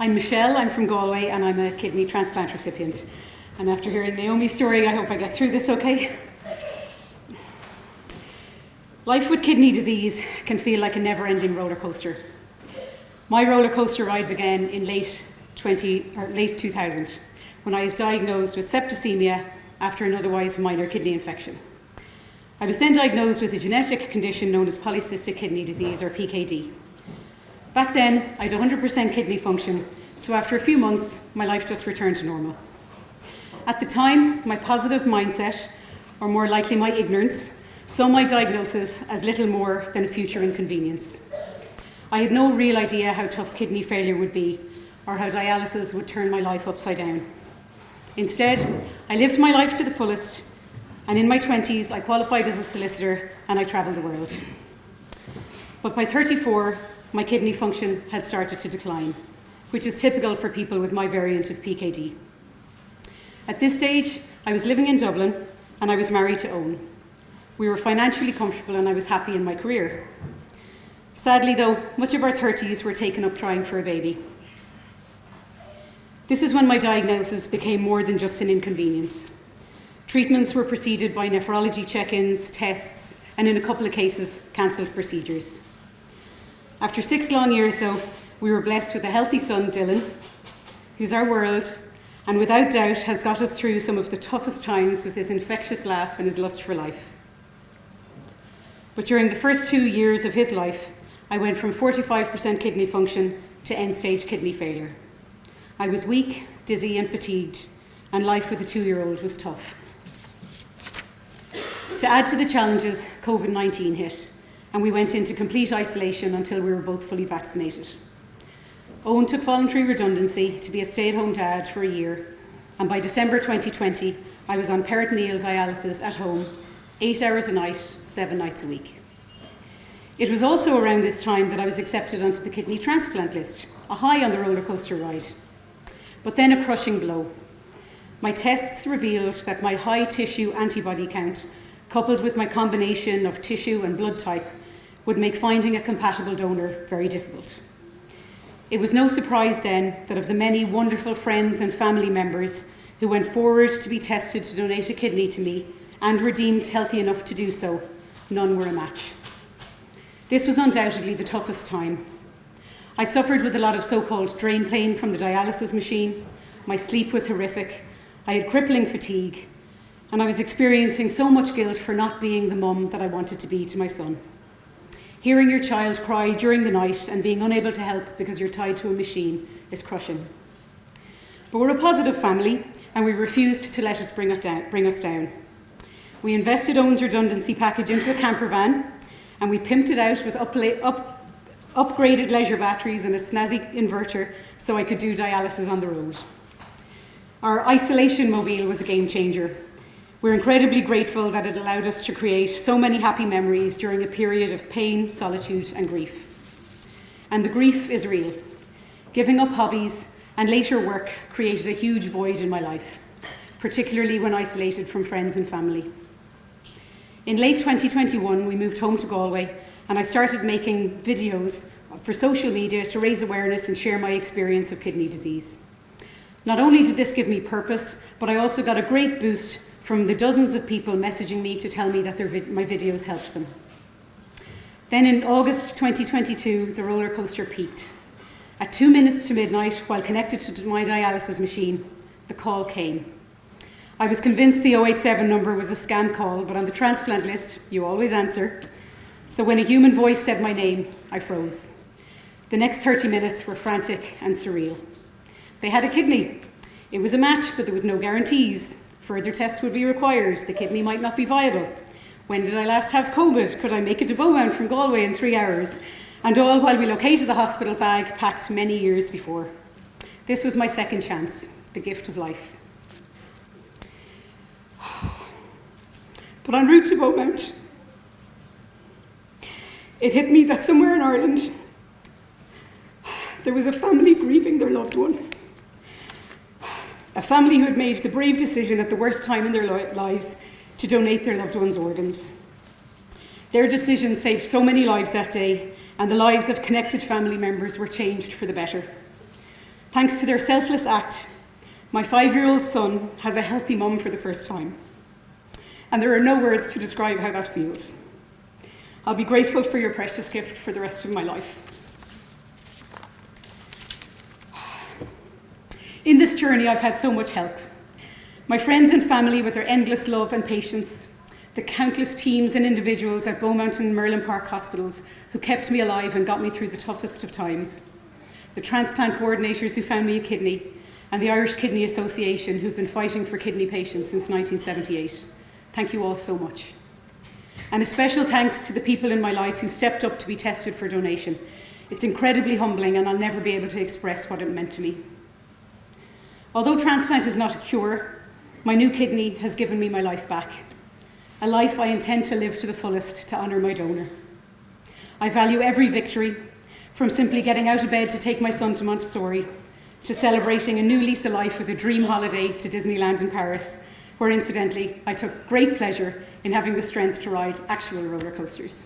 I'm Michelle, I'm from Galway, and I'm a kidney transplant recipient. And after hearing Naomi's story, I hope I get through this okay. Life with kidney disease can feel like a never-ending roller coaster. My roller coaster ride began in late 2000, when I was diagnosed with septicemia after an otherwise minor kidney infection. I was then diagnosed with a genetic condition known as polycystic kidney disease, or PKD. Back then, I had 100% kidney function, so after a few months, my life just returned to normal. At the time, my positive mindset, or more likely my ignorance, saw my diagnosis as little more than a future inconvenience. I had no real idea how tough kidney failure would be, or how dialysis would turn my life upside down. Instead, I lived my life to the fullest, and in my 20s, I qualified as a solicitor and I travelled the world. But by 34, my kidney function had started to decline, which is typical for people with my variant of PKD. At this stage, I was living in Dublin and I was married to Owen. We were financially comfortable and I was happy in my career. Sadly though, much of our 30s were taken up trying for a baby. This is when my diagnosis became more than just an inconvenience. Treatments were preceded by nephrology check-ins, tests, and in a couple of cases, cancelled procedures. After 6 long years, though, we were blessed with a healthy son, Dylan, who's our world, and without doubt has got us through some of the toughest times with his infectious laugh and his lust for life. But during the first 2 years of his life, I went from 45% kidney function to end-stage kidney failure. I was weak, dizzy, and fatigued, and life with a 2-year-old was tough. To add to the challenges, COVID-19 hit, and we went into complete isolation until we were both fully vaccinated. Owen took voluntary redundancy to be a stay-at-home dad for a year, and by December 2020, I was on peritoneal dialysis at home, 8 hours a night, 7 nights a week. It was also around this time that I was accepted onto the kidney transplant list, a high on the roller coaster ride. But then a crushing blow. My tests revealed that my high tissue antibody count, coupled with my combination of tissue and blood type, would make finding a compatible donor very difficult. It was no surprise then that of the many wonderful friends and family members who went forward to be tested to donate a kidney to me and were deemed healthy enough to do so, none were a match. This was undoubtedly the toughest time. I suffered with a lot of so-called drain pain from the dialysis machine, my sleep was horrific, I had crippling fatigue, and I was experiencing so much guilt for not being the mum that I wanted to be to my son. Hearing your child cry during the night and being unable to help because you're tied to a machine is crushing. But we're a positive family and we refused to let us bring us down. We invested Owen's redundancy package into a camper van and we pimped it out with upgraded leisure batteries and a snazzy inverter so I could do dialysis on the road. Our isolation mobile was a game changer. We're incredibly grateful that it allowed us to create so many happy memories during a period of pain, solitude, and grief. And the grief is real. Giving up hobbies and later work created a huge void in my life, particularly when isolated from friends and family. In late 2021, we moved home to Galway, and I started making videos for social media to raise awareness and share my experience of kidney disease. Not only did this give me purpose, but I also got a great boost from the dozens of people messaging me to tell me that my videos helped them. Then in August 2022, the roller coaster peaked. At 2 minutes to midnight, while connected to my dialysis machine, the call came. I was convinced the 087 number was a scam call, but on the transplant list, you always answer. So when a human voice said my name, I froze. The next 30 minutes were frantic and surreal. They had a kidney. It was a match, but there was no guarantees. Further tests would be required. The kidney might not be viable. When did I last have COVID? Could I make it to Beaumont from Galway in 3 hours? And all while we located the hospital bag packed many years before. This was my second chance, the gift of life. But en route to Beaumont, it hit me that somewhere in Ireland, there was a family grieving their loved one. A family who had made the brave decision at the worst time in their lives to donate their loved one's organs. Their decision saved so many lives that day, and the lives of connected family members were changed for the better. Thanks to their selfless act, my 5-year-old son has a healthy mum for the first time. And there are no words to describe how that feels. I'll be grateful for your precious gift for the rest of my life. In this journey, I've had so much help. My friends and family with their endless love and patience, the countless teams and individuals at Beaumont and Merlin Park hospitals who kept me alive and got me through the toughest of times, the transplant coordinators who found me a kidney, and the Irish Kidney Association who've been fighting for kidney patients since 1978. Thank you all so much. And a special thanks to the people in my life who stepped up to be tested for donation. It's incredibly humbling, and I'll never be able to express what it meant to me. Although transplant is not a cure, my new kidney has given me my life back, a life I intend to live to the fullest to honour my donor. I value every victory, from simply getting out of bed to take my son to Montessori, to celebrating a new lease of life with a dream holiday to Disneyland in Paris, where incidentally I took great pleasure in having the strength to ride actual roller coasters.